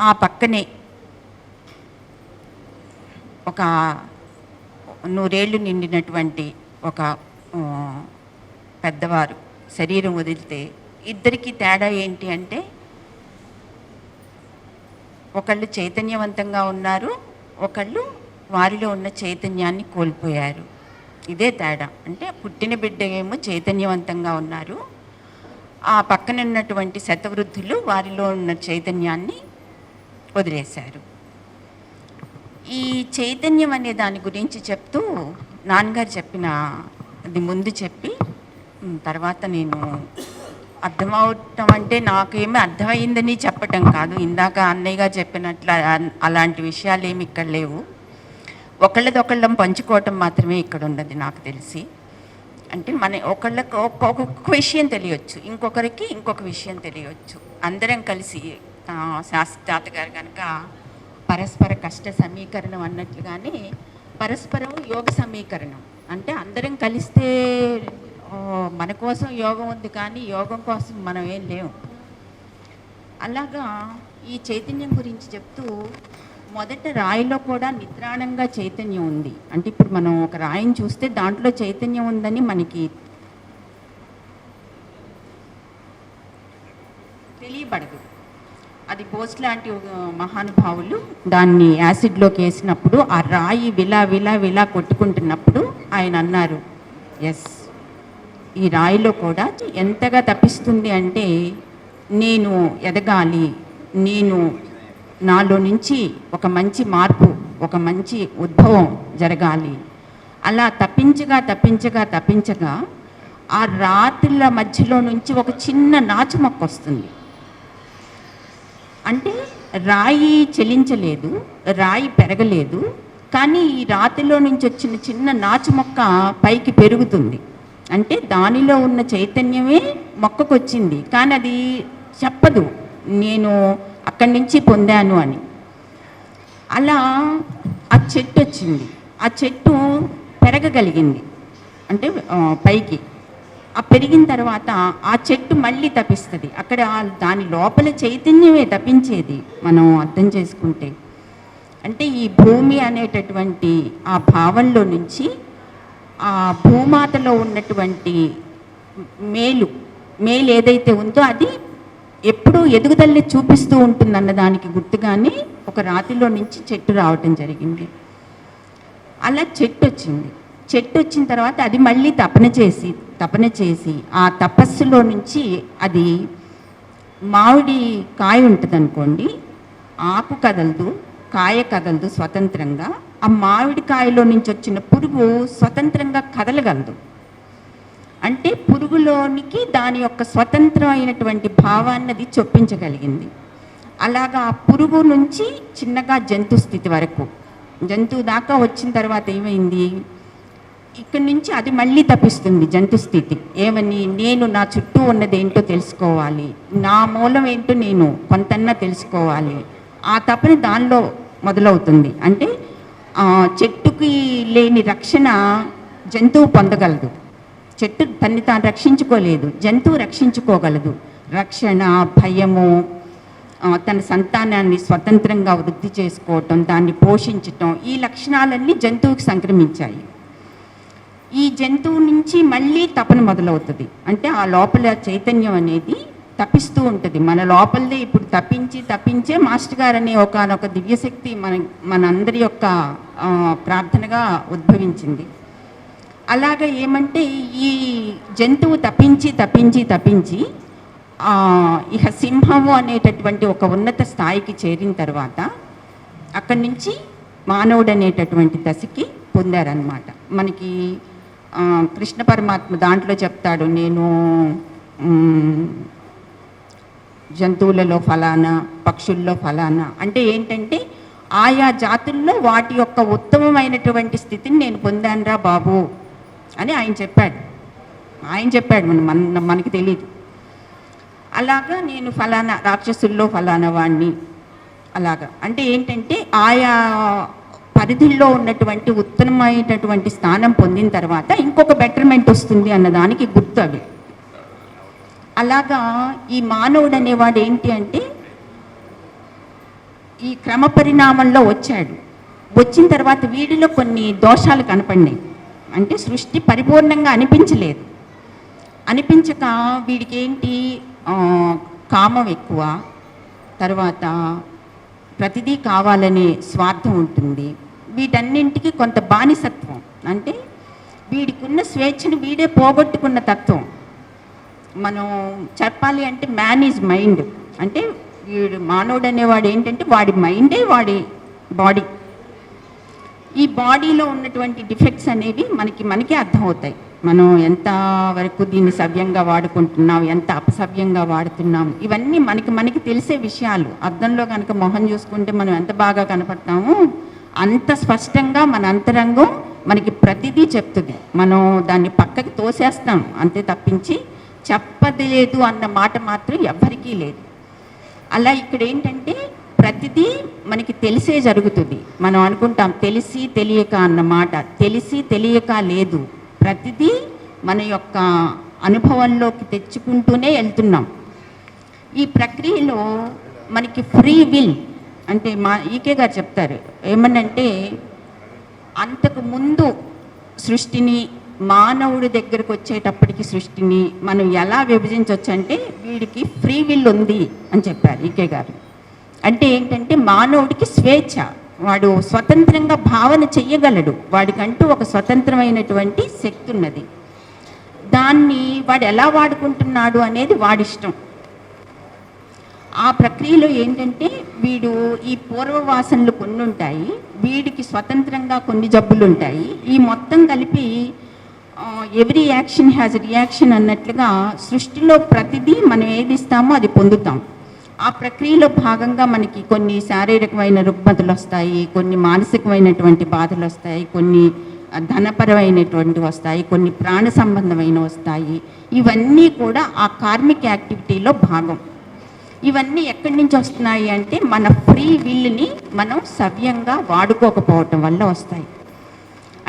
ఆ పక్కనే ఒక 100 ఏళ్ళు నిండినటువంటి ఒక పెద్దవారు శరీరం వదిలితే ఇద్దరికి తేడా ఏంటి అంటే, ఒకళ్ళు చైతన్యవంతంగా ఉన్నారు, ఒకళ్ళు వారిలో ఉన్న చైతన్యాన్ని కోల్పోయారు. ఇదే తేడా. అంటే పుట్టిన బిడ్డ ఏమో చైతన్యవంతంగా ఉన్నారు, ఆ పక్కన ఉన్నటువంటి శతవృద్ధులు వారిలో ఉన్న చైతన్యాన్ని వదిలేశారు. ఈ చైతన్యం అనే దాని గురించి చెప్తూ నాన్నగారు చెప్పిన అది ముందు చెప్పి తర్వాత నేను అర్థమవటం అంటే నాకేమీ అర్థమైందని చెప్పటం కాదు, ఇందాక అన్నయ్యగా చెప్పినట్లు అలాంటి విషయాలు ఏమి ఇక్కడ లేవు. ఒకళ్ళదొకళ్ళం పంచుకోవటం మాత్రమే ఇక్కడ ఉన్నది నాకు తెలిసి. అంటే మన ఒకళ్ళకి ఒక్కొక్క విషయం తెలియచ్చు, ఇంకొకరికి ఇంకొక విషయం తెలియచ్చు. అందరం కలిసి శాస్త్రి తాత గారు కనుక పరస్పర కష్ట సమీకరణం అన్నట్లుగానే పరస్పరం యోగ సమీకరణం. అంటే అందరం కలిస్తే మన కోసం యోగం ఉంది, కానీ యోగం కోసం మనం ఏం లేవు. అలాగా ఈ చైతన్యం గురించి చెప్తూ, మొదట రాయిలో కూడా నిద్రాణంగా చైతన్యం ఉంది. అంటే ఇప్పుడు మనం ఒక రాయిని చూస్తే దాంట్లో చైతన్యం ఉందని మనకి తెలియబడదు. అది బోస్ లాంటి మహానుభావులు దాన్ని యాసిడ్లోకి వేసినప్పుడు ఆ రాయి విలా విలా విలా కొట్టుకుంటున్నప్పుడు ఆయన అన్నారు, ఎస్, ఈ రాయిలో కూడా ఎంతగా తప్పిస్తుంది అంటే, నేను ఎదగాలి, నేను నాలో నుంచి ఒక మంచి మార్పు, ఒక మంచి ఉద్భవం జరగాలి. అలా తప్పించగా తప్పించగా తప్పించగా ఆ రాత్రుల మధ్యలో నుంచి ఒక చిన్న నాచు మొక్క వస్తుంది. అంటే రాయి చెలించలేదు, రాయి పెరగలేదు, కానీ ఈ రాతిలో నుంచి వచ్చిన చిన్న నాచు మొక్క పైకి పెరుగుతుంది. అంటే దానిలో ఉన్న చైతన్యమే మొక్కకు వచ్చింది, కానీ అది చెప్పదు నేను అక్కడి నుంచి పొందాను అని. అలా ఆ చెట్టు వచ్చింది, ఆ చెట్టు పెరగగలిగింది, అంటే పైకి. ఆ పెరిగిన తర్వాత ఆ చెట్టు మళ్ళీ తపిస్తుంది. అక్కడ దాని లోపల చైతన్యమే తపించేది మనం అర్థం చేసుకుంటే. అంటే ఈ భూమి అనేటటువంటి ఆ భావంలో నుంచి ఆ భూమాతలో ఉన్నటువంటి మేలు ఏదైతే ఉందో అది ఎప్పుడూ ఎదుగుదలని చూపిస్తూ ఉంటుందన్న దానికి గుర్తుగానే ఒక రాతిలో నుంచి చెట్టు రావటం జరిగింది. అలా చెట్టు వచ్చింది. చెట్టు వచ్చిన తర్వాత అది మళ్ళీ తపన చేసి ఆ తపస్సులో నుంచి అది మామిడి కాయ ఉంటుంది అనుకోండి, ఆకు కదలదు, కాయ కదలదు స్వతంత్రంగా. ఆ మామిడి కాయలో నుంచి వచ్చిన పురుగు స్వతంత్రంగా కదలగలదు. అంటే పురుగులోనికి దాని యొక్క స్వతంత్రమైనటువంటి భావాన్నది చొప్పించగలిగింది. అలాగా ఆ పురుగు నుంచి చిన్నగా జంతు స్థితి వరకు, జంతువు దాకా వచ్చిన తర్వాత ఏమైంది, ఇక్కడి నుంచి అది మళ్ళీ తప్పిస్తుంది జంతు స్థితి. ఏమని, నేను నా చుట్టూ ఉన్నది ఏంటో తెలుసుకోవాలి, నా మూలం ఏంటో నేను కొంతన్నా తెలుసుకోవాలి. ఆ తపన దానిలో మొదలవుతుంది. అంటే చెట్టుకి లేని రక్షణ జంతువు పొందగలదు. చెట్టు తన్ని తాను రక్షించుకోలేదు, జంతువు రక్షించుకోగలదు. రక్షణ, భయము, తన సంతానాన్ని స్వతంత్రంగా వృద్ధి చేసుకోవటం, దాన్ని పోషించటం, ఈ లక్షణాలన్నీ జంతువుకి సంక్రమించాయి. ఈ జంతువు నుంచి మళ్ళీ తపన మొదలవుతుంది. అంటే ఆ లోపల చైతన్యం అనేది తప్పిస్తూ ఉంటుంది. మన లోపలదే ఇప్పుడు తప్పించే మాస్టర్ గారు అనే ఒకనొక దివ్యశక్తి మనందరి యొక్క ప్రార్థనగా ఉద్భవించింది. అలాగా ఏమంటే ఈ జంతువు తప్పించి ఇక సింహము అనేటటువంటి ఒక ఉన్నత స్థాయికి చేరిన తర్వాత అక్కడి నుంచి మానవుడు అనేటటువంటి దశకి పొందారనమాట. మనకి కృష్ణ పరమాత్మ దాంట్లో చెప్తాడు, నేను జంతువులలో ఫలానా, పక్షుల్లో ఫలానా. అంటే ఏంటంటే ఆయా జాతుల్లో వాటి యొక్క ఉత్తమమైనటువంటి స్థితిని నేను పొందానురా బాబు అని ఆయన చెప్పాడు. మనకి తెలియదు. అలాగా నేను ఫలానా రాక్షసుల్లో ఫలానా వాడిని, అలాగా. అంటే ఏంటంటే ఆయా పరిధిలో ఉన్నటువంటి ఉత్తమమైనటువంటి స్థానం పొందిన తర్వాత ఇంకొక బెటర్మెంట్ వస్తుంది అన్నదానికి గుర్తు అవి. అలాగా ఈ మానవుడు అనేవాడు ఏంటి అంటే ఈ క్రమ పరిణామంలో వచ్చాడు. వచ్చిన తర్వాత వీడిలో కొన్ని దోషాలు కనపడినాయి. అంటే సృష్టి పరిపూర్ణంగా అనిపించలేదు. అనిపించక వీడికి ఏంటి, కామం ఎక్కువ, తర్వాత ప్రతిదీ కావాలనే స్వార్థం ఉంటుంది. వీటన్నింటికి కొంత బానిసత్వం, అంటే వీడికున్న స్వేచ్ఛను వీడే పోగొట్టుకున్న తత్వం. మనం చెప్పాలి అంటే మ్యాన్ ఈజ్ మైండ్, అంటే వీడు మానవుడు అనేవాడు ఏంటంటే వాడి మైండే వాడి బాడీ. ఈ బాడీలో ఉన్నటువంటి డిఫెక్ట్స్ అనేవి మనకే అర్థమవుతాయి. మనం ఎంత వరకు దీన్ని సవ్యంగా వాడుకుంటున్నాం, ఎంత అపసవ్యంగా వాడుతున్నాం, ఇవన్నీ మనకి తెలిసే విషయాలు. అద్దంలో కనుక మొహం చూసుకుంటే మనం ఎంత బాగా కనపడతామో అంత స్పష్టంగా మన అంతరంగం మనకి ప్రతిదీ చెప్తుంది. మనం దాన్ని పక్కకి తోసేస్తాం అంతే తప్పించి చెప్పది లేదు అన్న మాట మాత్రం ఎవ్వరికీ లేదు. అలా ఇక్కడ ఏంటంటే ప్రతిదీ మనకి తెలిసే జరుగుతుంది. మనం అనుకుంటాం తెలిసి తెలియక అన్న మాట, తెలిసి తెలియక లేదు, ప్రతిదీ మన యొక్క అనుభవంలోకి తెచ్చుకుంటూనే వెళ్తున్నాం. ఈ ప్రక్రియలో మనకి ఫ్రీ విల్, అంటే ఈకే గారు చెప్తారు ఏమనంటే, అంతకు ముందు సృష్టిని మానవుడి దగ్గరకు వచ్చేటప్పటికి సృష్టిని మనం ఎలా విభజించవచ్చు అంటే వీడికి ఫ్రీ విల్ ఉంది అని చెప్పారు ఈకే గారు. అంటే ఏంటంటే మానవుడికి స్వేచ్ఛ, వాడు స్వతంత్రంగా భావన చెయ్యగలడు, వాడికంటూ ఒక స్వతంత్రమైనటువంటి శక్తి ఉన్నది. దాన్ని వాడు ఎలా వాడుకుంటున్నాడు అనేది వాడిష్టం. ఆ ప్రక్రియలో ఏంటంటే వీడు ఈ పూర్వవాసనలు కొన్ని ఉంటాయి, వీడికి స్వతంత్రంగా కొన్ని జబ్బులు ఉంటాయి. ఈ మొత్తం కలిపి ఎవ్రీ యాక్షన్ హ్యాజ్ రియాక్షన్ అన్నట్లుగా సృష్టిలో ప్రతిదీ మనం ఏది ఇస్తామో అది పొందుతాం. ఆ ప్రక్రియలో భాగంగా మనకి కొన్ని శారీరకమైన రుగ్మతలు వస్తాయి, కొన్ని మానసికమైనటువంటి బాధలు వస్తాయి, కొన్ని ధనపరమైనటువంటి వస్తాయి, కొన్ని ప్రాణ సంబంధమైన వస్తాయి. ఇవన్నీ కూడా ఆ కార్మిక్ యాక్టివిటీలో భాగం. ఇవన్నీ ఎక్కడి నుంచి వస్తున్నాయి అంటే మన ఫ్రీ విల్ని మనం సవ్యంగా వాడుకోకపోవటం వల్ల వస్తాయి.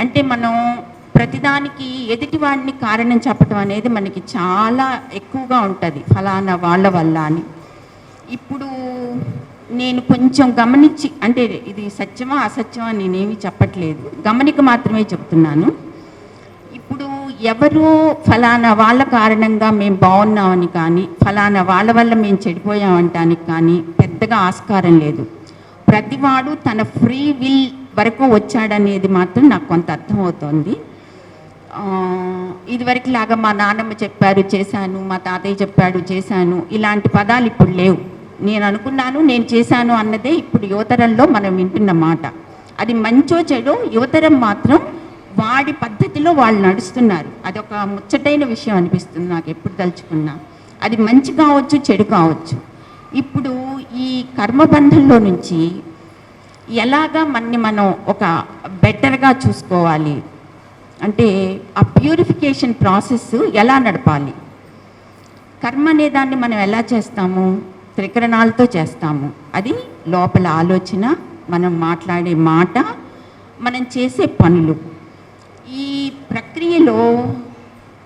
అంటే మనం ప్రతిదానికి ఎదుటివాడిని కారణం చెప్పడం అనేది మనకి చాలా ఎక్కువగా ఉంటుంది, ఫలానా వాళ్ళ వల్ల అని. ఇప్పుడు నేను కొంచెం గమనించి, అంటే ఇది సత్యమా అసత్యమా నేనేమి చెప్పట్లేదు, గమనిక మాత్రమే చెప్తున్నాను. ఇప్పుడు ఎవరు ఫలానా వాళ్ళ కారణంగా మేము బాగున్నామని కానీ, ఫలానా వాళ్ళ వల్ల మేము చెడిపోయామంటానికి కానీ పెద్దగా ఆస్కారం లేదు. ప్రతివాడు తన ఫ్రీ విల్ వరకు వచ్చాడనేది మాత్రం నాకు కొంత అర్థమవుతోంది. ఇదివరకు లాగా మా నాన్నమ్మ చెప్పారు చేశాను, మా తాతయ్య చెప్పాడు చేశాను, ఇలాంటి పదాలు ఇప్పుడు లేవు. నేను అనుకున్నాను నేను చేశాను అన్నదే ఇప్పుడు యువతరంలో మనం వింటున్న మాట. అది మంచో చెడో యువతరం మాత్రం వాడి పద్ధతిలో వాళ్ళు నడుస్తున్నారు. అదొక ముచ్చటైన విషయం అనిపిస్తుంది నాకు ఎప్పుడు తలుచుకున్నా. అది మంచి కావచ్చు చెడు కావచ్చు. ఇప్పుడు ఈ కర్మబంధంలో నుంచి ఎలాగా మనం ఒక బెటర్గా చూసుకోవాలి అంటే ఆ ప్యూరిఫికేషన్ ప్రాసెస్ ఎలా నడపాలి. కర్మ అనే దాన్ని మనం ఎలా చేస్తాము, త్రికరణాలతో చేస్తాము. అది లోపల ఆలోచన, మనం మాట్లాడే మాట, మనం చేసే పనులు. ఈ ప్రక్రియలో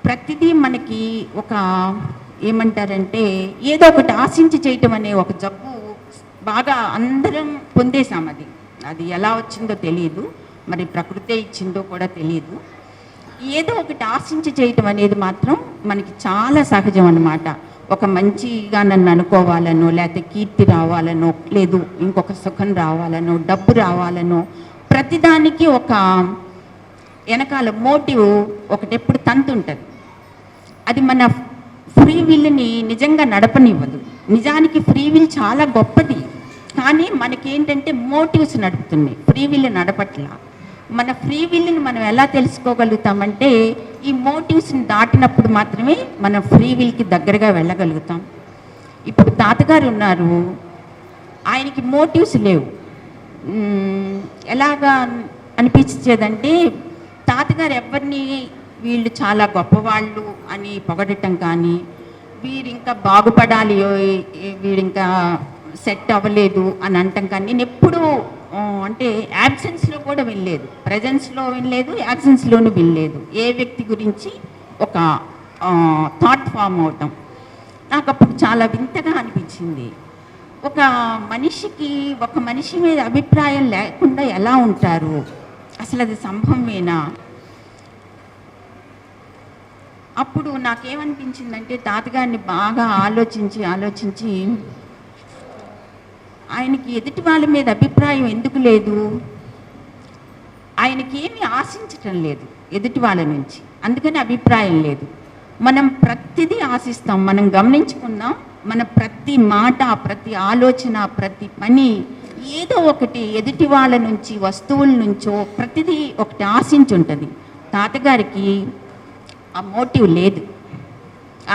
ప్రతిదీ మనకి ఒక ఏమంటారంటే ఏదో ఒకటి ఆశించి చేయటం అనే ఒక జబ్బు బాగా అందరం పొందేశాం. అది ఎలా వచ్చిందో తెలియదు, మరి ప్రకృతే ఇచ్చిందో కూడా తెలియదు. ఏదో ఒకటి ఆశించి చేయటం అనేది మాత్రం మనకి చాలా సహజం అన్నమాట. ఒక మంచిగా నన్ను అనుకోవాలనో, లేకపోతే కీర్తి రావాలనో, లేదు ఇంకొక సుఖం రావాలనో, డబ్బు రావాలనో, ప్రతిదానికి ఒక వెనకాల మోటివ్ ఒకటెప్పుడు తంతు ఉంటుంది. అది మన ఫ్రీ విల్ని నిజంగా నడపనివ్వదు. నిజానికి ఫ్రీ విల్ చాలా గొప్పది, కానీ మనకేంటంటే మోటివ్స్ నడుపుతున్నాయి, ఫ్రీ విల్ నడపట్ల. మన ఫ్రీ విల్ని మనం ఎలా తెలుసుకోగలుగుతామంటే ఈ మోటివ్స్ని దాటినప్పుడు మాత్రమే మనం ఫ్రీ విల్కి దగ్గరగా వెళ్ళగలుగుతాం. ఇప్పుడు తాతగారు ఉన్నారు, ఆయనకి మోటివ్స్ లేవు. ఎలాగా అనిపించేదంటే తాతగారు ఎవరిని వీళ్ళు చాలా గొప్పవాళ్ళు అని పొగడటం కానీ, వీరింకా బాగుపడాలి, వీరింకా సెట్ అవ్వలేదు అని అంటాం కానీ నేను ఎప్పుడూ అంటే యాబ్సెన్స్లో కూడా వినలేదు, ప్రజెన్స్లో వినలేదు, యాబ్సెన్స్లోనూ వినలేదు. ఏ వ్యక్తి గురించి ఒక థాట్ ఫామ్ అవటం నాకు అప్పుడు చాలా వింతగా అనిపించింది. ఒక మనిషికి ఒక మనిషి మీద అభిప్రాయం లేకుండా ఎలా ఉంటారు? అసలు అది సంభవమేనా? అప్పుడు నాకేమనిపించిందంటే తాతగారిని బాగా ఆలోచించి ఆయనకి ఎదుటి వాళ్ళ మీద అభిప్రాయం ఎందుకు లేదు? ఆయనకి ఏమీ ఆశించటం లేదు ఎదుటి వాళ్ళ నుంచి, అందుకని అభిప్రాయం లేదు. మనం ప్రతిదీ ఆశిస్తాం. మనం గమనించుకుందాం, మన ప్రతి మాట, ప్రతి ఆలోచన, ప్రతి పని ఏదో ఒకటి ఎదుటి వాళ్ళ నుంచి, వస్తువుల నుంచో ప్రతిదీ ఒకటి ఆశించి ఉంటుంది. తాతగారికి ఆ మోటివ్ లేదు.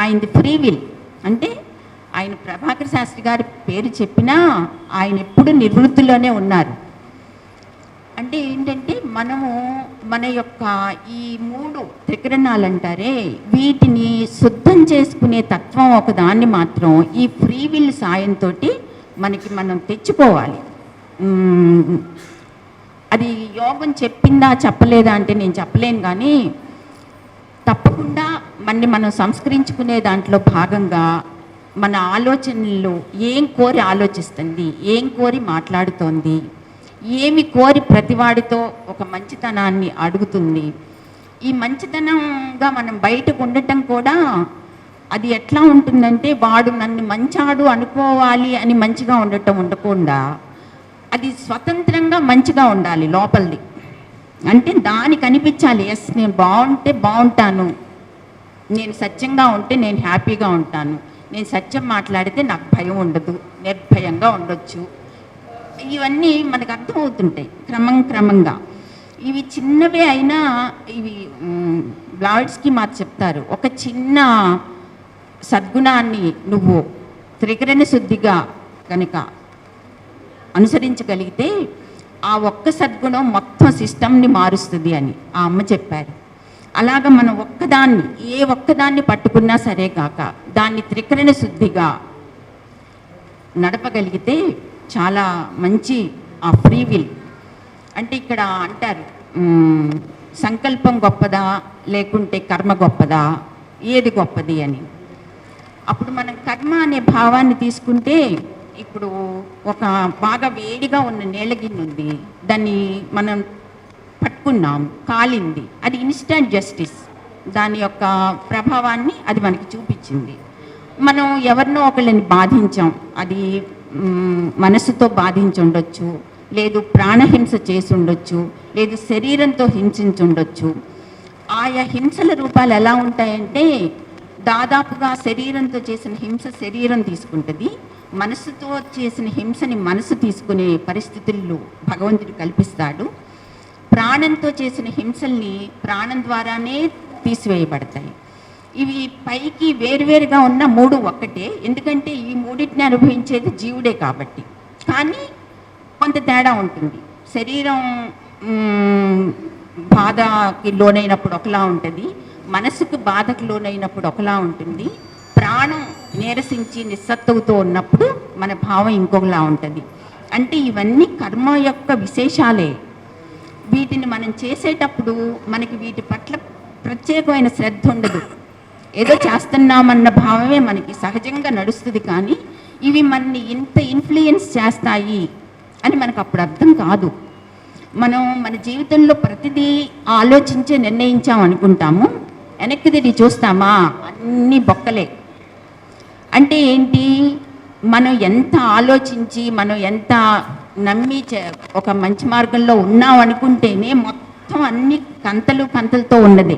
ఆయనది ఫ్రీ విల్. అంటే ఆయన ప్రభాకర్ శాస్త్రి గారి పేరు చెప్పినా ఆయన ఎప్పుడు నిర్వృత్తిలోనే ఉన్నారు. అంటే ఏంటంటే మనము మన యొక్క ఈ 3 త్రికరణాలు అంటారే, వీటిని శుద్ధం చేసుకునే తత్వం ఒకదాన్ని మాత్రం ఈ ఫ్రీ విల్ సాయంతో మనం తెచ్చుకోవాలి. అది యోగం చెప్పిందా చెప్పలేదా అంటే నేను చెప్పలేను, కానీ తప్పకుండా మనం సంస్కరించుకునే దాంట్లో భాగంగా మన ఆలోచనలు ఏం కోరి ఆలోచిస్తుంది, ఏం కోరి మాట్లాడుతోంది, ఏమి కోరి ప్రతివాడితో ఒక మంచితనాన్ని అడుగుతుంది. ఈ మంచితనంగా మనం బయటకు ఉండటం కూడా అది ఎట్లా ఉంటుందంటే, వాడు నన్ను మంచాడు అనుకోవాలి అని మంచిగా ఉండకుండా అది స్వతంత్రంగా మంచిగా ఉండాలి లోపలిది. అంటే దానికి అనిపించాలి, ఎస్ నేను బాగుంటే బాగుంటాను, నేను సత్యంగా ఉంటే నేను హ్యాపీగా ఉంటాను, నేను సత్యం మాట్లాడితే నాకు భయం ఉండదు, నిర్భయంగా ఉండొచ్చు. ఇవన్నీ మనకు అర్థమవుతుంటాయి క్రమంగా. ఇవి చిన్నవే అయినా ఇవి బ్లాయిడ్స్కి మాకు చెప్తారు, ఒక చిన్న సద్గుణాన్ని నువ్వు త్రికరణ శుద్ధిగా కనుక అనుసరించగలిగితే ఆ ఒక్క సద్గుణం మొత్తం సిస్టమ్ని మారుస్తుంది అని ఆ అమ్మ చెప్పారు. అలాగ మనం ఏ ఒక్కదాన్ని పట్టుకున్నా సరే కాక దాన్ని త్రికరణ శుద్ధిగా నడపగలిగితే చాలా మంచి ఆ ఫ్రీ విల్. అంటే ఇక్కడ అంటారు సంకల్పం గొప్పదా లేకుంటే కర్మ గొప్పదా, ఏది గొప్పది అని. అప్పుడు మనం కర్మ అనే భావాన్ని తీసుకుంటే, ఇప్పుడు ఒక బాగా వేడిగా ఉన్న నీళ్ళ గిన్నె ఉంది, దాన్ని మనం పట్టుకున్నాం, కాలింది, అది ఇన్స్టంట్ జస్టిస్. దాని యొక్క ప్రభావాన్ని అది మనకి చూపించింది. మనం ఎవరినో ఒకళ్ళని బాధించాం, అది మనసుతో బాధించి ఉండొచ్చు, లేదు ప్రాణహింస చేసి ఉండొచ్చు, లేదు శరీరంతో హింసించి ఉండొచ్చు. ఆయా హింసల రూపాలు ఎలా ఉంటాయంటే, దాదాపుగా శరీరంతో చేసిన హింస శరీరం తీసుకుంటుంది, మనసుతో చేసిన హింసని మనసు తీసుకునే పరిస్థితుల్లో భగవంతుడు కల్పిస్తాడు. ప్రాణంతో చేసిన హింసల్ని ప్రాణం ద్వారానే తీసివేయబడతాయి. ఇవి పైకి వేరువేరుగా ఉన్న 3 ఒక్కటే, ఎందుకంటే ఈ మూడింటిని అనుభవించేది జీవుడే కాబట్టి. కానీ కొంత తేడా ఉంటుంది. శరీరం బాధకి లోనైనప్పుడు ఒకలా ఉంటుంది, మనసుకు బాధకు లోనైనప్పుడు ఒకలా ఉంటుంది, ప్రాణం నీరసించి నిస్సత్తువుతో ఉన్నప్పుడు మన భావం ఇంకొకలా ఉంటుంది. అంటే ఇవన్నీ కర్మ యొక్క విశేషాలే. వీటిని మనం చేసేటప్పుడు మనకి వీటి పట్ల ప్రత్యేకమైన శ్రద్ధ ఉండదు, ఏదో చేస్తున్నామన్న భావమే మనకి సహజంగా నడుస్తుంది. కానీ ఇవి మనని ఇంత ఇన్ఫ్లుయెన్స్ చేస్తాయి అని మనకు అప్పుడు అర్థం కాదు. మనం మన జీవితంలో ప్రతిదీ ఆలోచించే నిర్ణయించాం అనుకుంటాము, వెనక్కి తిరిగి చూస్తామా అన్నీ బొక్కలే. అంటే ఏంటి, మనం ఎంత ఆలోచించి మనం ఎంత నమ్మి ఒక మంచి మార్గంలో ఉన్నాం అనుకుంటేనే మొత్తం అన్ని కంతలతో ఉన్నది.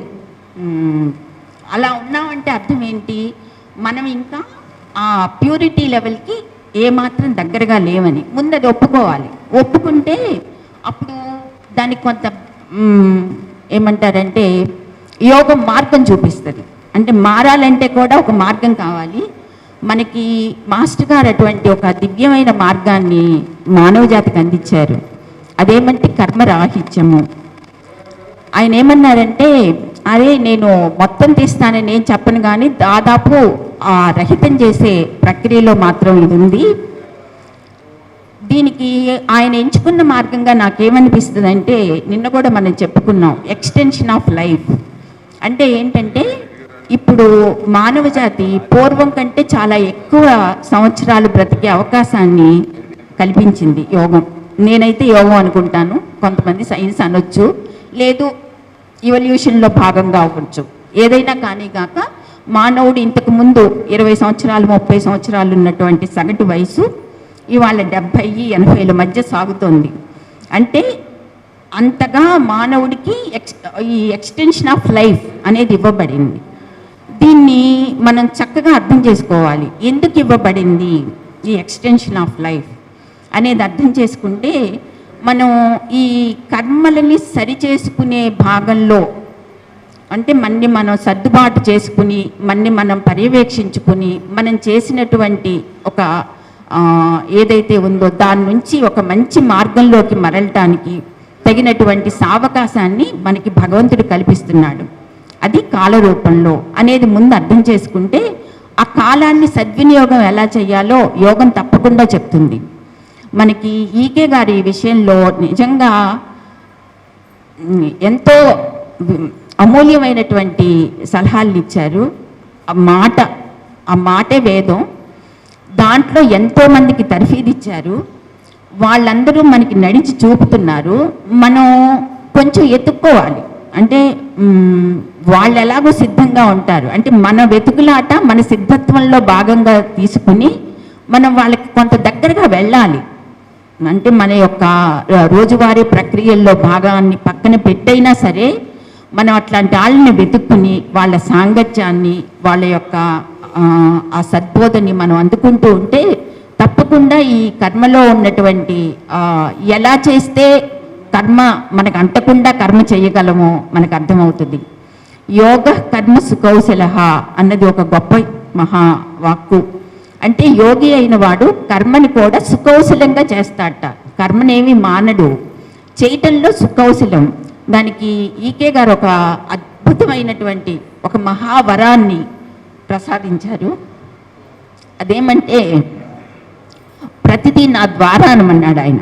అలా ఉన్నామంటే అర్థం ఏంటి, మనం ఇంకా ఆ ప్యూరిటీ లెవెల్కి ఏమాత్రం దగ్గరగా లేవని ముందు అది ఒప్పుకోవాలి. ఒప్పుకుంటే అప్పుడు దానికి కొంత ఏమంటారంటే యోగం మార్గం చూపిస్తుంది. అంటే మారాలంటే కూడా ఒక మార్గం కావాలి. మనకి మాస్టర్ గారు అటువంటి ఒక దివ్యమైన మార్గాన్ని మానవ జాతికి అందించారు. అదేమంటే కర్మరాహిత్యము. ఆయన ఏమన్నారంటే, అరే నేను మొత్తం తీస్తానని నేను చెప్పను, కానీ దాదాపు ఆ రహితం చేసే ప్రక్రియలో మాత్రం ఇది ఉంది. దీనికి ఆయన ఎంచుకున్న మార్గంగా నాకేమనిపిస్తుంది అంటే, నిన్న కూడా మనం చెప్పుకున్నాం, ఎక్స్టెన్షన్ ఆఫ్ లైఫ్. అంటే ఏంటంటే ఇప్పుడు మానవ జాతి పూర్వం కంటే చాలా ఎక్కువ సంవత్సరాలు బ్రతికే అవకాశాన్ని కల్పించింది యోగం. నేనైతే యోగం అనుకుంటాను, కొంతమంది సైన్స్ అనొచ్చు, లేదు ఇవల్యూషన్లో భాగంగా అవ్వచ్చు. ఏదైనా కానీ కాక మానవుడు ఇంతకు ముందు 20 సంవత్సరాలు 30 సంవత్సరాలు ఉన్నటువంటి సగటు వయసు ఇవాళ 70-80 మధ్య సాగుతోంది. అంటే అంతగా మానవుడికి ఈ ఎక్స్టెన్షన్ ఆఫ్ లైఫ్ అనేది ఇవ్వబడింది. దీన్ని మనం చక్కగా అర్థం చేసుకోవాలి. ఎందుకు ఇవ్వబడింది ఈ ఎక్స్టెన్షన్ ఆఫ్ లైఫ్ అనేది అర్థం చేసుకుంటే మనం ఈ కర్మలని సరిచేసుకునే భాగంలో, అంటే మన్ని మనం సర్దుబాటు చేసుకుని మన్ని మనం పర్యవేక్షించుకుని మనం చేసినటువంటి ఒక ఏదైతే ఉందో దాని నుంచి ఒక మంచి మార్గంలోకి మరలటానికి తగినటువంటి సావకాశాన్ని మనకి భగవంతుడు కల్పిస్తున్నాడు. అది కాల రూపంలో అనేది ముందు అర్థం చేసుకుంటే ఆ కాలాన్ని సద్వినియోగం ఎలా చేయాలో యోగం తప్పకుండా చెప్తుంది మనకి. ఈకే గారి విషయంలో నిజంగా ఎంతో అమూల్యమైనటువంటి సలహాలు ఇచ్చారు. ఆ మాటే వేదం. దాంట్లో ఎంతోమందికి తర్ఫీదు ఇచ్చారు. వాళ్ళందరూ మనకి నడిచి చూపుతున్నారు. మనం కొంచెం ఎత్తుక్కోవాలి. అంటే వాళ్ళు ఎలాగో సిద్ధంగా ఉంటారు. అంటే మన వెతుకులాట మన సిద్ధత్వంలో భాగంగా తీసుకుని మనం వాళ్ళకి కొంత దగ్గరగా వెళ్ళాలి. అంటే మన యొక్క రోజువారీ ప్రక్రియల్లో భాగాన్ని పక్కన పెట్టైనా సరే మనం అట్లాంటి వాళ్ళని వెతుక్కుని వాళ్ళ సాంగత్యాన్ని వాళ్ళ యొక్క ఆ సద్బోధని మనం అందుకుంటూ ఉంటే తప్పకుండా ఈ కర్మలో ఉన్నటువంటి ఎలా చేస్తే కర్మ మనకు అంటకుండా కర్మ చేయగలమో మనకు అర్థమవుతుంది. యోగ కర్మ సుకౌశల అన్నది ఒక గొప్ప మహావాక్కు. అంటే యోగి అయిన వాడు కర్మని కూడా సుకౌశలంగా చేస్తాడట. కర్మనేమి మానడు, చేయటంలో సుకౌశలం. దానికి ఈకే గారు ఒక అద్భుతమైనటువంటి ఒక మహావరాన్ని ప్రసాదించారు. అదేమంటే ప్రతిదీ నా ద్వారా అనమన్నాడు ఆయన.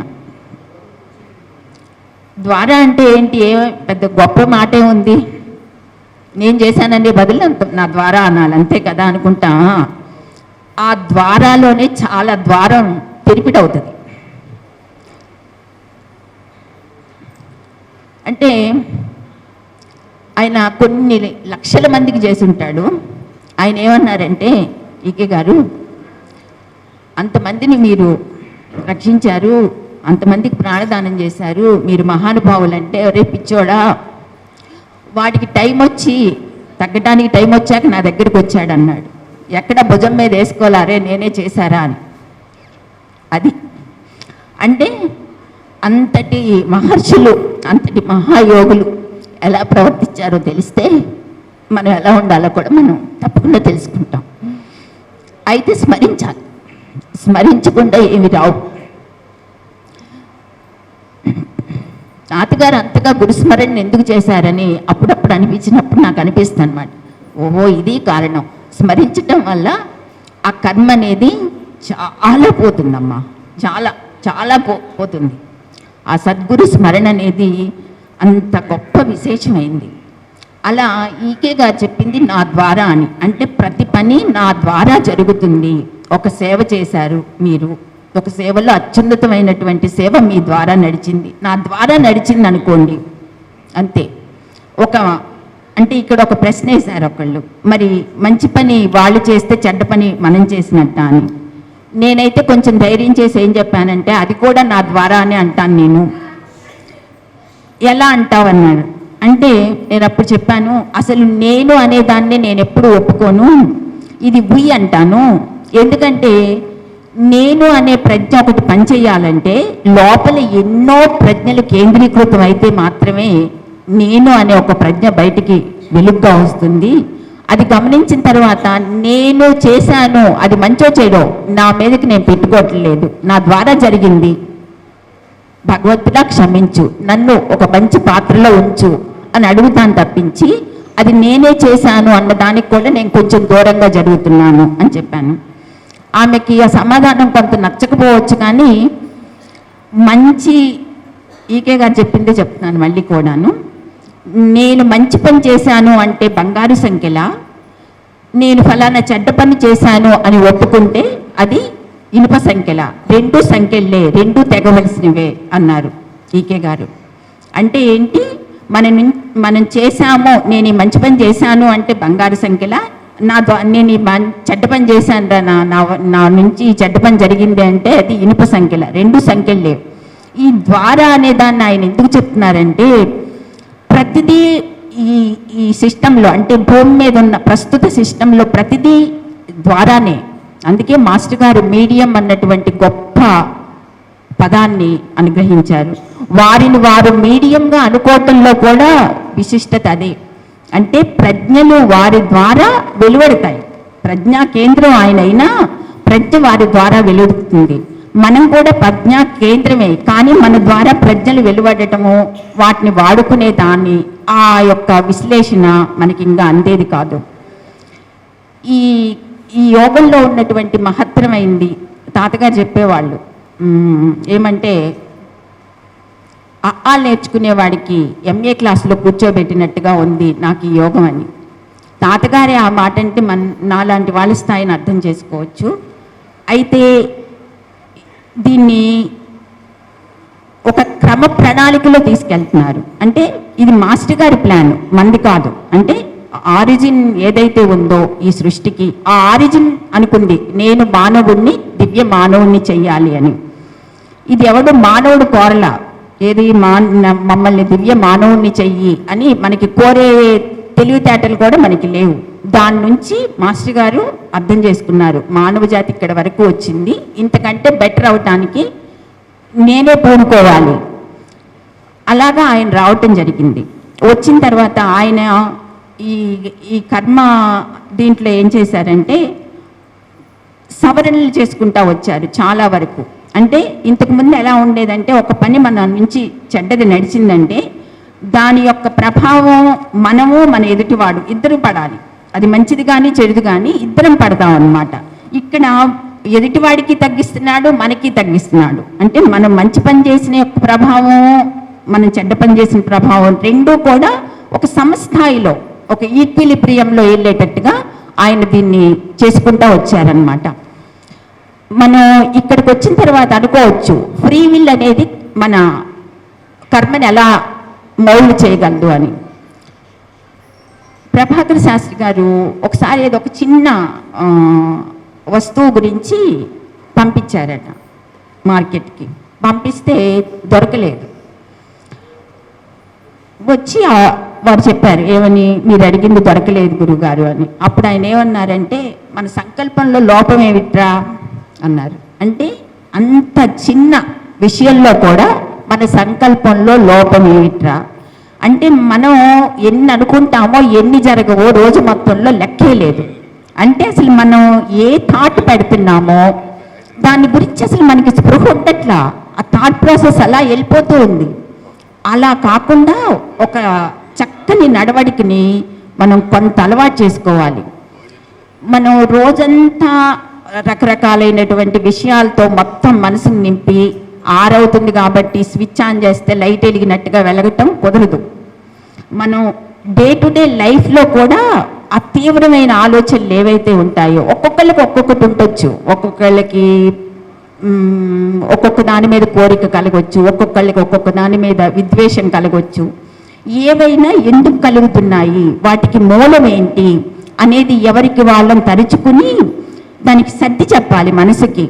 ద్వారా అంటే ఏంటి, పెద్ద గొప్ప మాటే ఉంది. నేను చేశాననే బదులు నా ద్వారా అనాలి, అంతే కదా అనుకుంటా. ఆ ద్వారాలోనే చాలా ద్వారం తెరిపిడవుతుంది. అంటే ఆయన కొన్ని లక్షల మందికి చేసి ఉంటాడు. ఆయన ఏమన్నారంటే, ఈకే గారు అంతమందిని మీరు రక్షించారు, అంతమందికి ప్రాణదానం చేశారు, మీరు మహానుభావులంటే ఒరే పిచ్చోడా, వాడికి టైం వచ్చి తగ్గడానికి టైం వచ్చాక నా దగ్గరికి వచ్చాడు అన్నాడు. ఎక్కడ భుజం మీద వేసుకోవాలరే నేనే చేశారా అని. అది అంటే అంతటి మహర్షులు అంతటి మహాయోగులు ఎలా ప్రవర్తించారో తెలిస్తే మనం ఎలా ఉండాలో కూడా మనం తప్పకుండా తెలుసుకుంటాం. అయితే స్మరించాలి, స్మరించకుండా ఏమి రావు. తాతగారు అంతగా గురుస్మరణ ఎందుకు చేశారని అప్పుడప్పుడు అనిపించినప్పుడు నాకు అనిపిస్తుంది అనమాట. ఓహో ఇది కారణం. స్మరించటం వల్ల ఆ కర్మ అనేది చాలా పోతుందమ్మా, చాలా చాలా పోతుంది. ఆ సద్గురు స్మరణ అనేది అంత గొప్ప విశేషమైంది. అలా ఈకే గారు చెప్పింది నా ద్వారా అని. అంటే ప్రతి పని నా ద్వారా జరుగుతుంది. ఒక సేవ చేశారు మీరు, ఒక సేవలో అత్యున్నతమైనటువంటి సేవ మీ ద్వారా నడిచింది, నా ద్వారా నడిచింది అనుకోండి, అంతే. అంటే ఇక్కడ ఒక ప్రశ్న వేశారు ఒకళ్ళు, మరి మంచి పని వాళ్ళు చేస్తే చెడ్డ పని మనం చేసినట్ట అని. నేనైతే కొంచెం ధైర్యం చేసి ఏం చెప్పానంటే, అది కూడా నా ద్వారా అని అంటాను నేను. ఎలా అంటావన్నాడు. అంటే నేను అప్పుడు చెప్పాను, అసలు నేను అనేదాన్ని నేను ఎప్పుడు ఒప్పుకోను, ఇది ఉయ్ అంటాను. ఎందుకంటే నేను అనే ప్రజ్ఞ ఒకటి పనిచేయాలంటే లోపల ఎన్నో ప్రజ్ఞలు కేంద్రీకృతం అయితే మాత్రమే నేను అనే ఒక ప్రజ్ఞ బయటికి వెలుగ్గా వస్తుంది. అది గమనించిన తర్వాత నేను చేశాను, అది మంచో చెడో నా మీదకి నేను పెట్టుకోవట్లేదు, నా ద్వారా జరిగింది, భగవంతుడా క్షమించు, నన్ను ఒక మంచి పాత్రలో ఉంచు అని అడుగుతాను తప్పించి అది నేనే చేశాను అన్న దానికి కూడా నేను కొంచెం దూరంగా జరుగుతున్నాను అని చెప్పాను. ఆమెకి ఆ సమాధానం కొంత నచ్చకపోవచ్చు, కానీ మంచి ఈకే గారు చెప్పిందే చెప్తున్నాను మళ్ళీ కూడాను. నేను మంచి పని చేశాను అంటే బంగారు సంఖ్యలా, నేను ఫలానా చెడ్డ పని చేశాను అని ఒప్పుకుంటే అది ఇనుప సంఖ్యల. రెండు సంఖ్యలే, రెండు తెగవలసినవే అన్నారు ఈకే గారు. అంటే ఏంటి, మనం చేశాము, నేను ఈ మంచి పని చేశాను అంటే బంగారు సంఖ్యల, నేను ఈ చెడ్డ పని చేశాను నా నుంచి ఈ చెడ్డ పని జరిగింది అంటే అది ఇనుప సంఖ్యల. రెండు సంఖ్యలు లేవు. ఈ ద్వారా అనే దాన్ని ఆయన ఎందుకు చెప్తున్నారంటే, ప్రతిదీ ఈ సిస్టంలో, అంటే భూమి మీద ఉన్న ప్రస్తుత సిస్టంలో ప్రతిదీ ద్వారానే. అందుకే మాస్టర్ గారు మీడియం అన్నటువంటి గొప్ప పదాన్ని అనుగ్రహించారు. వారిని వారు మీడియంగా అనుకోవటంలో కూడా విశిష్టత అదే. అంటే ప్రజ్ఞలు వారి ద్వారా వెలువడతాయి. ప్రజ్ఞా కేంద్రం ఆయన అయినా ప్రజ్ఞ వారి ద్వారా వెలువడుతుంది. మనం కూడా ప్రజ్ఞా కేంద్రమే, కానీ మన ద్వారా ప్రజ్ఞలు వెలువడటము, వాటిని వాడుకునే దాన్ని, ఆ యొక్క విశ్లేషణ మనకి ఇంకా అందేది కాదు. ఈ యోగంలో ఉన్నటువంటి మహత్తరమైంది తాతగారు చెప్పేవాళ్ళు ఏమంటే, నేర్చుకునేవాడికి ఎంఏ క్లాసులో కూర్చోబెట్టినట్టుగా ఉంది నాకు ఈ యోగం అని. తాతగారే ఆ మాట అంటే నాలాంటి వాళ్ళ స్థాయిని అర్థం చేసుకోవచ్చు. అయితే దీన్ని ఒక క్రమ ప్రణాళికలో తీసుకెళ్తున్నారు. అంటే ఇది మాస్టర్ గారి ప్లాన్, మంది కాదు. అంటే ఆరిజిన్ ఏదైతే ఉందో ఈ సృష్టికి, ఆ ఆరిజిన్ అనుకుంది నేను మానవుడిని, దివ్య మానవుడిని చెయ్యాలి అని. ఇది ఎవడు మానవుడు కోరలా, ఏది మమ్మల్ని దివ్య మానవుడిని చెయ్యి అని మనకి కోరే తెలివితేటలు కూడా మనకి లేవు. దాని నుంచి మాస్టర్ గారు అర్థం చేసుకున్నారు, మానవ జాతి ఇక్కడ వరకు వచ్చింది, ఇంతకంటే బెటర్ అవటానికి నేనే పూనుకోవాలి. అలాగా ఆయన రావటం జరిగింది. వచ్చిన తర్వాత ఆయన ఈ కర్మ దీంట్లో ఏం చేశారంటే సవరణలు చేసుకుంటా వచ్చారు చాలా వరకు. అంటే ఇంతకుముందు ఎలా ఉండేదంటే, ఒక పని మన నుంచి చెడ్డది నడిచిందంటే దాని యొక్క ప్రభావం మనము మన ఎదుటివాడు ఇద్దరు పడాలి. అది మంచిది కానీ చెడుది కానీ ఇద్దరం పడతాం అన్నమాట. ఇక్కడ ఎదుటివాడికి తగ్గిస్తున్నాడు, మనకి తగ్గిస్తున్నాడు. అంటే మనం మంచి పని చేసిన యొక్క ప్రభావం, మనం చెడ్డ పని చేసిన ప్రభావం రెండూ కూడా ఒక సమస్థాయిలో, ఒక ఈక్విలిబ్రియంలో వెళ్ళేటట్టుగా ఆయన దీన్ని చేసుకుంటూ వచ్చారనమాట. మనం ఇక్కడికి వచ్చిన తర్వాత అనుకోవచ్చు ఫ్రీ విల్ అనేది మన కర్మని ఎలా మౌల్డ్ చేయగలదు అని. ప్రభాకర్ శాస్త్రి గారు ఒకసారి ఏదో ఒక చిన్న వస్తువు గురించి పంపించారట మార్కెట్కి. పంపిస్తే దొరకలేదు. వచ్చి వారు చెప్పారు, ఏమని, మీరు అడిగింది దొరకలేదు గురుగారు అని. అప్పుడు ఆయన ఏమన్నారంటే, మన సంకల్పంలో లోపం ఏమిట్రా అన్నారు. అంటే అంత చిన్న విషయంలో కూడా మన సంకల్పంలో లోపం ఏమిట్రా అంటే, మనం ఎన్ని అనుకుంటామో ఎన్ని జరగవో రోజు మొత్తంలో లెక్కే లేదు. అంటే అసలు మనం ఏ థాట్ పెడుతున్నామో దాని గురించి అసలు మనకి స్పృహ ఉండట్లా. ఆ థాట్ ప్రాసెస్ అలా వెళ్ళిపోతూ ఉంది. అలా కాకుండా ఒక చక్కని నడవడికని మనం కొంత అలవాటు చేసుకోవాలి. మనం రోజంతా రకరకాలైనటువంటి విషయాలతో మొత్తం మనసుని నింపి ఆరవుతుంది కాబట్టి స్విచ్ ఆన్ చేస్తే లైట్ వెలిగినట్టుగా వెలగటం కుదరదు. మనం డే టు డే లైఫ్లో కూడా ఆ తీవ్రమైన ఆలోచనలు ఏవైతే ఉంటాయో, ఒక్కొక్కరికి ఒక్కొక్కటి ఉండొచ్చు. ఒక్కొక్కళ్ళకి ఒక్కొక్క దాని మీద కోరిక కలగవచ్చు, ఒక్కొక్కళ్ళకి ఒక్కొక్క దాని మీద విద్వేషం కలగవచ్చు. ఏవైనా ఎందుకు కలుగుతున్నాయి, వాటికి మూలం ఏంటి అనేది ఎవరికి వాళ్ళని తరుచుకుని దానికి సర్ది చెప్పాలి మనసుకి.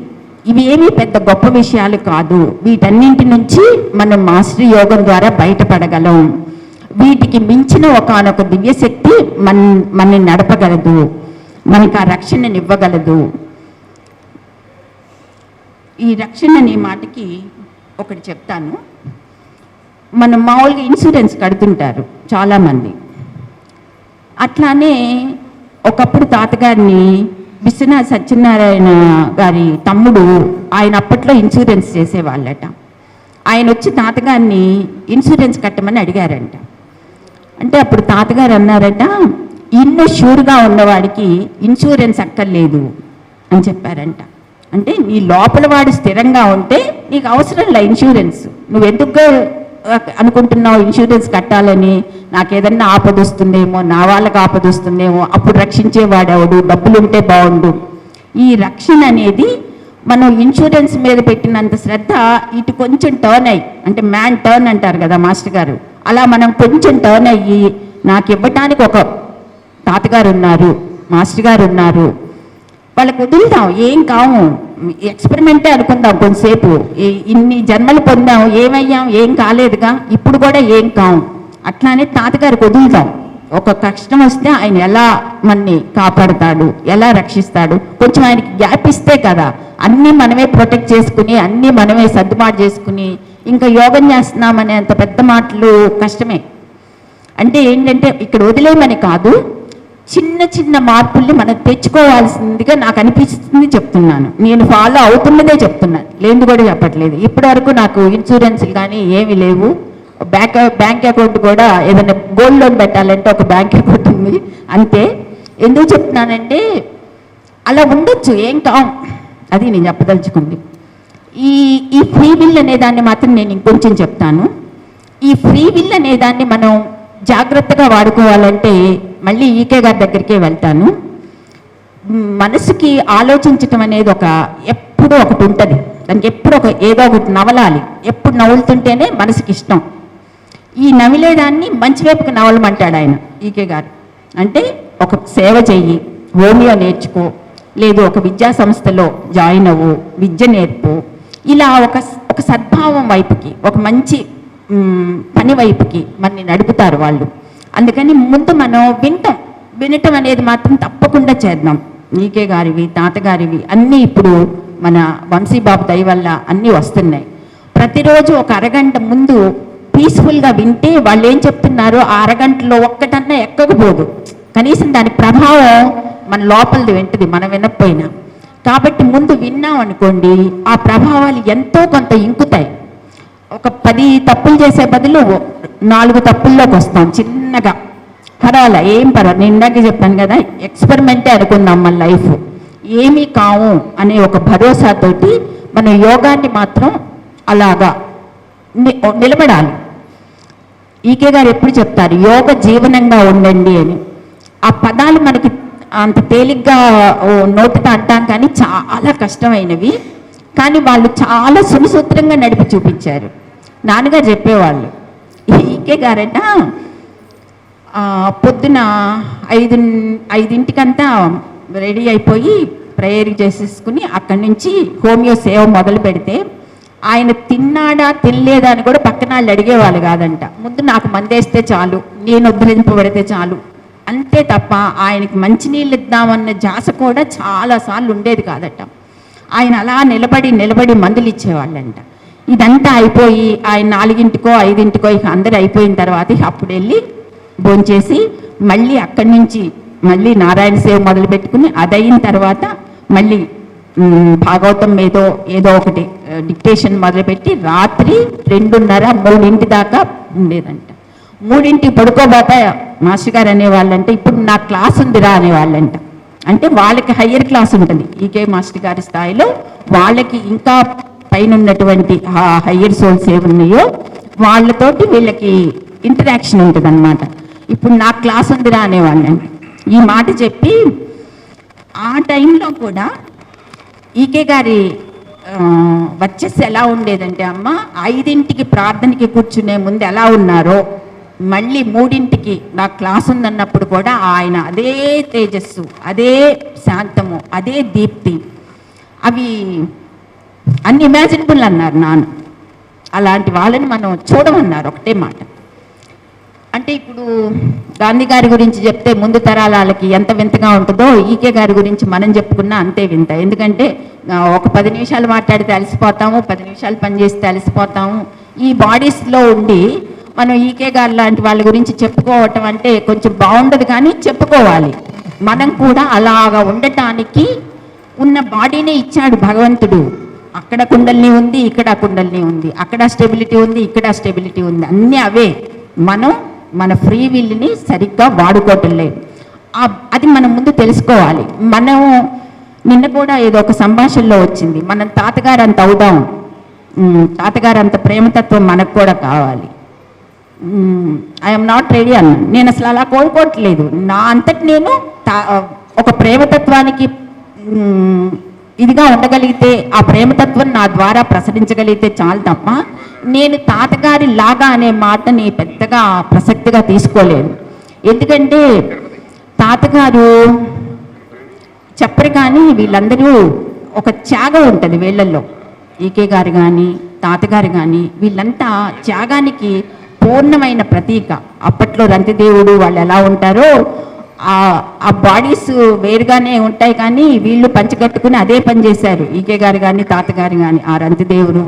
ఇవేమీ పెద్ద గొప్ప విషయాలు కాదు, వీటన్నింటి నుంచి మనం మాస్టర్ యోగం ద్వారా బయటపడగలం. వీటికి మించిన ఒకానొక దివ్యశక్తి మనని నడపగలదు, మనకు ఆ రక్షణని ఇవ్వగలదు. ఈ రక్షణ అనే మాటకి ఒకటి చెప్తాను. మనం మామూలుగా ఇన్సూరెన్స్ కడుతుంటారు చాలామంది. అట్లానే ఒకప్పుడు తాతగారిని విశ్వనాథ్ సత్యనారాయణ గారి తమ్ముడు, ఆయన అప్పట్లో ఇన్సూరెన్స్ చేసేవాళ్ళట. ఆయన వచ్చి తాతగారిని ఇన్సూరెన్స్ కట్టమని అడిగారంట. అంటే అప్పుడు తాతగారు అన్నారట, ఇల్లు షూర్గా ఉన్నవాడికి ఇన్సూరెన్స్ అక్కర్లేదు అని చెప్పారంట. అంటే నీ లోపల వాడు స్థిరంగా ఉంటే నీకు అవసరం లే ఇన్సూరెన్స్. నువ్వు ఎందుకు అనుకుంటున్నావు ఇన్సూరెన్స్ కట్టాలని, నాకు ఏదన్నా ఆపద వస్తుందేమో, నా వాళ్ళకి ఆపద వస్తుందేమో, అప్పుడు రక్షించేవాడెవడు, డబ్బులుంటే బాగుండు. ఈ రక్షణ అనేది మనం ఇన్సూరెన్స్ మీద పెట్టినంత శ్రద్ధ ఇటు కొంచెం టర్న్ అయ్యి, అంటే మ్యాన్ టర్న్ అంటారు కదా మాస్టర్ గారు, అలా మనం కొంచెం టర్న్ అయ్యి నాకు ఇవ్వటానికి ఒక తాతగారు ఉన్నారు, మాస్టర్ గారు ఉన్నారు, వాళ్ళకి వదులుతాం. ఏం కావు, ఎక్స్పెరిమెంటే అనుకుందాం కొంతసేపు. ఇన్ని జన్మలు పొందాం, ఏమయ్యాం, ఏం కాలేదుగా, ఇప్పుడు కూడా ఏం కావు. అట్లానే తాతగారికి వదులుతాం. ఒక కష్టం వస్తే ఆయన ఎలా మనని కాపాడుతాడు, ఎలా రక్షిస్తాడు, కొంచెం ఆయనకి గ్యాప్ ఇస్తే కదా అన్నీ మనమే ప్రొటెక్ట్ చేసుకుని, అన్నీ మనమే సర్దుబాటు చేసుకుని ఇంకా యోగం చేస్తున్నామనే అంత పెద్ద మాటలు కష్టమే. అంటే ఏంటంటే ఇక్కడ వదిలేమని కాదు, చిన్న చిన్న మార్పుల్ని మనం తెచ్చుకోవాల్సిందిగా నాకు అనిపిస్తుంది చెప్తున్నాను. నేను ఫాలో అవుతున్నదే చెప్తున్నాను, లేదు కూడా చెప్పట్లేదు. ఇప్పటి వరకు నాకు ఇన్సూరెన్స్లు కానీ ఏమీ లేవు. బ్యాంక్ అకౌంట్ కూడా ఏదైనా గోల్డ్ లోన్ పెట్టాలంటే ఒక బ్యాంక్ అకౌంట్ ఉంది అంతే. ఎందుకు చెప్తున్నానంటే అలా ఉండొచ్చు, ఏం కావు, అది నేను చెప్పదలుచుకుంది. ఈ ఫ్రీ విల్ అనే దాన్ని మాత్రం నేను ఇంకొంచెం చెప్తాను. ఈ ఫ్రీ విల్ అనే దాన్ని మనం జాగ్రత్తగా వాడుకోవాలంటే మళ్ళీ ఈకే గారి దగ్గరికే వెళ్తాను. మనసుకి ఆలోచించటం అనేది ఎప్పుడూ ఒకటి ఉంటుంది, దానికి ఎప్పుడు ఏదో ఒకటి నవలాలి. ఎప్పుడు నవ్వులుతుంటేనే మనసుకి ఇష్టం. ఈ నవిలేదాన్ని మంచి వైపుకి నవలమంటాడు ఆయన, ఈకే గారు. అంటే ఒక సేవ చెయ్యి, హోమియో నేర్చుకో, లేదు ఒక విద్యా సంస్థలో జాయిన్ అవ్వు, విద్య నేర్పు, ఇలా ఒక సద్భావం వైపుకి, ఒక మంచి పని వైపుకి మనని నడుపుతారు వాళ్ళు. అందుకని ముందు మనం వినటం అనేది మాత్రం తప్పకుండా చేద్దాం. ఈకే గారివి, తాతగారివి అన్నీ ఇప్పుడు మన వంశీబాబు దయ వల్ల అన్నీ వస్తున్నాయి. ప్రతిరోజు ఒక అరగంట ముందు పీస్ఫుల్గా వింటే వాళ్ళు ఏం చెప్తున్నారో ఆ అరగంటలో ఒక్కటన్నా ఎక్కకపోదు, కనీసం దాని ప్రభావం మన లోపలిది వింటది మనం వినకపోయినా. కాబట్టి ముందు విన్నాం అనుకోండి, ఆ ప్రభావాలు ఎంతో కొంత ఇంకుతాయి. ఒక 10 తప్పులు చేసే బదులు 4 తప్పుల్లోకి వస్తాం చిన్నగా, పర్వాలే, ఏం పర్వాలేదు. నేను ఇందాక చెప్పాను కదా, ఎక్స్పెరిమెంటే అనుకుందాం మన లైఫ్, ఏమీ కావు అనే ఒక భరోసాతోటి మన యోగాన్ని మాత్రం అలాగా నిలబడాలి. ఈకే గారు ఎప్పుడు చెప్తారు యోగ జీవనంగా ఉండండి అని. ఆ పదాలు మనకి అంత తేలిగ్గా నోటితో అంటాం కానీ చాలా కష్టమైనవి. కానీ వాళ్ళు చాలా సునిసూత్రంగా నడిపి చూపించారు. నాన్నగారు చెప్పేవాళ్ళు, ఈకే గారట పొద్దున 5:00కంతా రెడీ అయిపోయి ప్రేయర్ చేసేసుకుని అక్కడి నుంచి హోమియో సేవ మొదలు పెడితే ఆయన తిన్నాడా తినలేదా అని కూడా పక్కన వాళ్ళు అడిగేవాళ్ళు కాదంట. ముందు నాకు మందేస్తే చాలు, నేను ఉద్ధరింపబడితే చాలు అంతే తప్ప ఆయనకి మంచినీళ్ళు ఇద్దామన్న జాస కూడా చాలాసార్లు ఉండేది కాదట. ఆయన అలా నిలబడి మందులు ఇచ్చేవాళ్ళంట. ఇదంతా అయిపోయి ఆయన 4:00కో 5:00కో ఇక అందరూ అయిపోయిన తర్వాత అప్పుడు వెళ్ళి భోంచేసి మళ్ళీ అక్కడి నుంచి మళ్ళీ నారాయణ సేవ మొదలు పెట్టుకుని అదయిన తర్వాత మళ్ళీ భాగవతం ఏదో ఒకటి డిక్టేషన్ మొదలుపెట్టి రాత్రి 2:30-3 దాకా ఉండేదంట. 3 పడుకోబోతా మాస్టర్ గారు అనేవాళ్ళంటే ఇప్పుడు నా క్లాస్ ఉందిరా అనేవాళ్ళంట. అంటే వాళ్ళకి హయ్యర్ క్లాస్ ఉంటుంది ఈకే మాస్టర్ గారి స్థాయిలో, వాళ్ళకి ఇంకా పైన ఉన్నటువంటి హయ్యర్ సోల్స్ ఏమున్నాయో వాళ్ళతోటి వీళ్ళకి ఇంటరాక్షన్ ఉంటుంది అనమాట. ఇప్పుడు నా క్లాస్ ఉందిరా అనేవాళ్ళండి. ఈ మాట చెప్పి ఆ టైంలో కూడా ఈకే గారి వచ్చేసి ఎలా ఉండేదంటే, అమ్మ 5:00కి ప్రార్థనకి కూర్చునే ముందు ఎలా ఉన్నారో మళ్ళీ 3:00కి నా క్లాస్ ఉందన్నప్పుడు కూడా ఆయన అదే తేజస్సు, అదే శాంతము, అదే దీప్తి, అవి అన్ఇమాజినబుల్ అన్నారు నాన్న. అలాంటి వాళ్ళని మనం చూడమన్నారు ఒకటే మాట. అంటే ఇప్పుడు గాంధీ గారి గురించి చెప్తే ముందు తరాల వాళ్ళకి ఎంత వింతగా ఉంటుందో ఈకే గారి గురించి మనం చెప్పుకున్నా అంతే వింత. ఎందుకంటే ఒక 10 నిమిషాలు మాట్లాడితే అలసిపోతాము, 10 నిమిషాలు పనిచేస్తే అలసిపోతాము. ఈ బాడీస్లో ఉండి మనం ఈకే గారు లాంటి వాళ్ళ గురించి చెప్పుకోవటం అంటే కొంచెం బాగుండదు, కానీ చెప్పుకోవాలి. మనం కూడా అలాగా ఉండటానికి ఉన్న బాడీనే ఇచ్చాడు భగవంతుడు. అక్కడ కుండల్ని ఉంది, ఇక్కడ కుండల్ని ఉంది, అక్కడ స్టెబిలిటీ ఉంది, ఇక్కడ స్టెబిలిటీ ఉంది, అన్నీ అవే. మనం మన ఫ్రీ విల్ని సరిగ్గా వాడుకోవటం లేదు. అది మనం ముందు తెలుసుకోవాలి. మనం నిన్న కూడా ఏదో ఒక సంభాషణలో వచ్చింది, మనం తాతగారు అంత అవుదాం, తాతగారు అంత ప్రేమతత్వం మనకు కూడా కావాలి. ఐఎమ్ నాట్ రెడీ అన్నాను. నేను అసలు అలా కోరుకోవట్లేదు. నా అంతటి నేను ఒక ప్రేమతత్వానికి ఇదిగా ఉండగలిగితే, ఆ ప్రేమతత్వం నా ద్వారా ప్రసరించగలిగితే చాలు తప్ప నేను తాతగారి లాగా అనే మాటని పెద్దగా ప్రసక్తిగా తీసుకోలేను. ఎందుకంటే తాతగారు చెప్పరు కానీ వీళ్ళందరూ ఒక త్యాగం ఉంటుంది వీళ్ళల్లో. ఈకే గారు కానీ తాతగారు కానీ వీళ్ళంతా త్యాగానికి పూర్ణమైన ప్రతీక. అప్పట్లో రంతిదేవుడు వాళ్ళు ఎలా ఉంటారో ఆ బాడీస్ వేరుగానే ఉంటాయి కానీ వీళ్ళు పంచగట్టుకుని అదే పని చేశారు. ఈకే గారు కానీ తాతగారు కానీ ఆ రంతిదేవుడు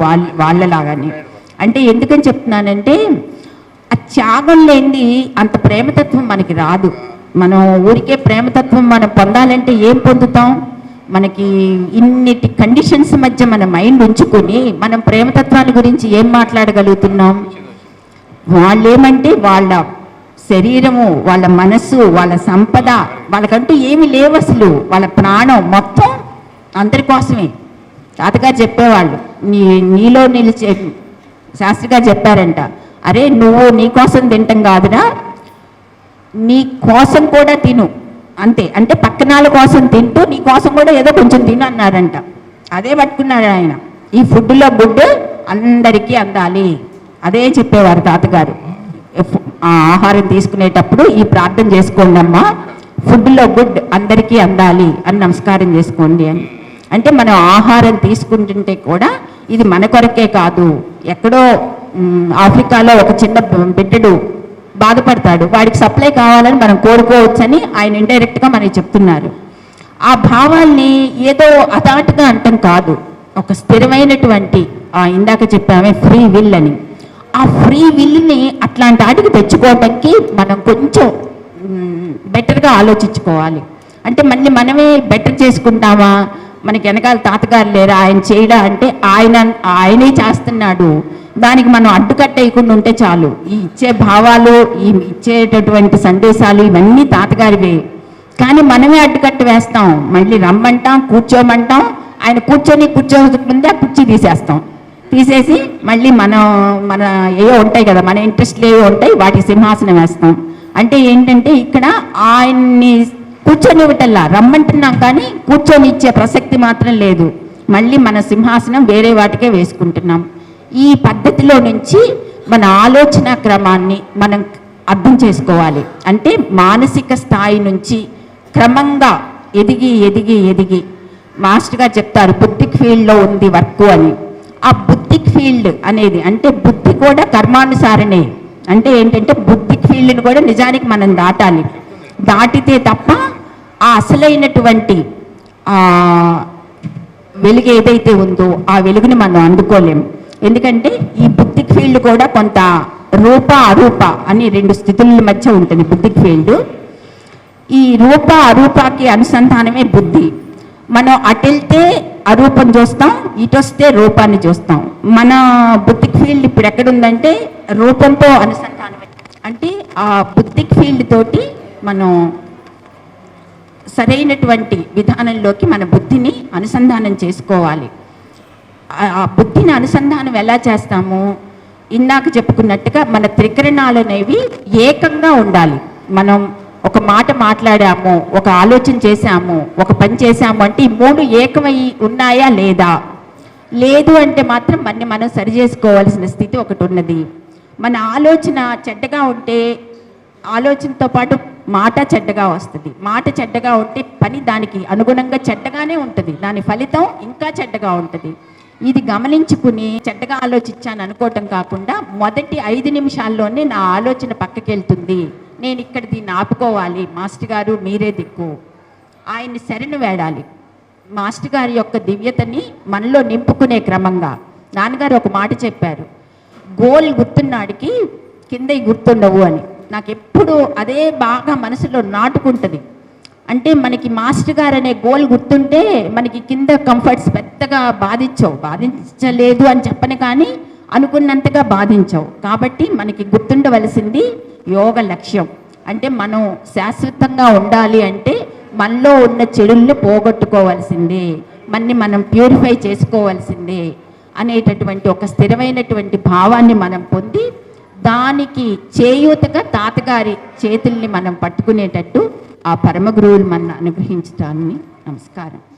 వాళ్ళలాగానే. అంటే ఎందుకని చెప్తున్నానంటే ఆ త్యాగం లేనిది అంత ప్రేమతత్వం మనకి రాదు. మనం ఊరికే ప్రేమతత్వం మనం పొందాలంటే ఏం పొందుతాం? మనకి ఇన్నిటి కండిషన్స్ మధ్య మన మైండ్ ఉంచుకొని మనం ప్రేమతత్వాన్ని గురించి ఏం మాట్లాడగలుగుతున్నాం? వాళ్ళేమంటే వాళ్ళ శరీరము, వాళ్ళ మనస్సు, వాళ్ళ సంపద, వాళ్ళకంటూ ఏమి లేవు అసలు. వాళ్ళ ప్రాణం మొత్తం అందరి కోసమే. తాతగారు చెప్పేవాళ్ళు, నీలో నిలిచే శాస్త్రి గారు చెప్పారంట, అరే నువ్వు నీ కోసం తింటాం కాదురా, నీ కోసం కూడా తిను అంతే. అంటే పక్కనాల కోసం తింటూ నీ కోసం కూడా ఏదో కొంచెం తిను అన్నారంట. అదే పట్టుకున్నాడు ఆయన. ఈ ఫుడ్లో గుడ్ అందరికీ అందాలి, అదే చెప్పేవారు తాతగారు. ఆహారం తీసుకునేటప్పుడు ఈ ప్రార్థన చేసుకోండి అమ్మా, ఫుడ్లో గుడ్ అందరికీ అందాలి అని నమస్కారం చేసుకోండి అని. అంటే మనం ఆహారం తీసుకుంటుంటే కూడా ఇది మన కొరకే కాదు. ఎక్కడో ఆఫ్రికాలో ఒక చిన్న బిడ్డడు బాధపడతాడు, వాడికి సప్లై కావాలని మనం కోరుకోవచ్చని ఆయన ఇండైరెక్ట్గా మనకి చెప్తున్నారు. ఆ భావాల్ని ఏదో అదాటుగా అంటాం కాదు, ఒక స్థిరమైనటువంటి ఇందాక చెప్పామే ఫ్రీ విల్ అని. ఆ ఫ్రీ విల్ని అట్లాంటి వాటికి తెచ్చుకోవటానికి మనం కొంచెం బెటర్గా ఆలోచించుకోవాలి. అంటే మళ్ళీ మనమే బెటర్ చేసుకుంటామా? మనకి వెనకాల తాతగారు లేరా, ఆయన చేయడా అంటే ఆయనే చేస్తున్నాడు, దానికి మనం అడ్డుకట్టేయకుండా ఉంటే చాలు. ఈ ఇచ్చే భావాలు, ఈ ఇచ్చేటటువంటి సందేశాలు ఇవన్నీ తాతగారివే, కానీ మనమే అడ్డుకట్ట వేస్తాం. మళ్ళీ రమ్మంటాం, కూర్చోమంటాం, ఆయన కూర్చోముందే ఆ కుర్చీ తీసేసి మళ్ళీ మన ఏవో ఉంటాయి కదా, మన ఇంట్రెస్ట్లు ఏవో ఉంటాయి, వాటికి సింహాసనం వేస్తాం. అంటే ఏంటంటే ఇక్కడ ఆయన్ని కూర్చొనివ్వటల్లా, రమ్మంటున్నాం కానీ కూర్చొని ఇచ్చే ప్రసక్తి మాత్రం లేదు. మళ్ళీ మన సింహాసనం వేరే వాటికే వేసుకుంటున్నాం. ఈ పద్ధతిలో నుంచి మన ఆలోచన క్రమాన్ని మనం అర్థం చేసుకోవాలి. అంటే మానసిక స్థాయి నుంచి క్రమంగా ఎదిగి మాస్టర్ గారు చెప్తారు బుద్ధిక్ ఫీల్డ్లో ఉంది వర్క్ అని. ఆ బుద్ధిక్ ఫీల్డ్ అనేది అంటే బుద్ధి కూడా కర్మానుసారనే. అంటే ఏంటంటే బుద్ధిక్ ఫీల్డ్ని కూడా నిజానికి మనం దాటితే తప్ప ఆ అసలైనటువంటి వెలుగు ఏదైతే ఉందో ఆ వెలుగుని మనం అందుకోలేము. ఎందుకంటే ఈ బుద్ధిక్ ఫీల్డ్ కూడా కొంత రూప అరూప అని రెండు స్థితుల మధ్య ఉంటుంది బుద్ధిక్ ఫీల్డ్. ఈ రూప అరూపకి అనుసంధానమే బుద్ధి. మనం అటెళ్తే అరూపం చూస్తాం, ఇటొస్తే రూపాన్ని చూస్తాం. మన బుద్ధిక్ ఫీల్డ్ ఇప్పుడు ఎక్కడుందంటే రూపంతో అనుసంధానమే. అంటే ఆ బుద్ధిక్ ఫీల్డ్ తోటి మనం సరైనటువంటి విధానంలోకి మన బుద్ధిని అనుసంధానం చేసుకోవాలి. ఆ బుద్ధిని అనుసంధానం ఎలా చేస్తాము? ఇందాక చెప్పుకున్నట్టుగా మన త్రికరణాలు అనేవి ఏకంగా ఉండాలి. మనం ఒక మాట మాట్లాడాము, ఒక ఆలోచన చేశాము, ఒక పని చేశాము అంటే ఈ మూడు ఏకమై ఉన్నాయా లేదా? లేదు అంటే మాత్రం మనం సరి చేసుకోవాల్సిన స్థితి ఒకటి ఉన్నది. మన ఆలోచన చెడ్డగా ఉంటే ఆలోచనతో పాటు మాట చెడ్డగా వస్తుంది. మాట చెడ్డగా ఉంటే పని దానికి అనుగుణంగా చెడ్డగానే ఉంటుంది, దాని ఫలితం ఇంకా చెడ్డగా ఉంటుంది. ఇది గమనించుకుని చెడ్డగా ఆలోచించాను అనుకోవటం కాకుండా మొదటి 5 నిమిషాల్లోనే నా ఆలోచన పక్కకి వెళ్తుంది, నేను ఇక్కడ దీన్ని ఆపుకోవాలి, మాస్టర్ గారు మీరే దిక్కు, ఆయన్ని శరణు వేడాలి. మాస్టర్ గారి యొక్క దివ్యతని మనలో నింపుకునే క్రమంగా నాన్నగారు ఒక మాట చెప్పారు, గోల్ గుర్తున్నాడికి కింద గుర్తుండవు అని. నాకు ఎప్పుడు అదే బాగా మనసులో నాటుకుంటుంది. అంటే మనకి మాస్టర్ గారు అనే గోల్ గుర్తుంటే మనకి కింద కంఫర్ట్స్ పెద్దగా బాధించలేదు అని చెప్పను, కానీ అనుకున్నంతగా బాధించవు. కాబట్టి మనకి గుర్తుండవలసింది యోగ లక్ష్యం. అంటే మనం శాశ్వతంగా ఉండాలి అంటే మనలో ఉన్న చెడుల్ని పోగొట్టుకోవాల్సిందే, మనం ప్యూరిఫై చేసుకోవాల్సిందే అనేటటువంటి ఒక స్థిరమైనటువంటి భావాన్ని మనం పొంది దానికి చేయూతగా తాతగారి చేతుల్ని మనం పట్టుకునేటట్టు ఆ పరమ గురువులు మన అనుగ్రహించడాన్ని. నమస్కారం.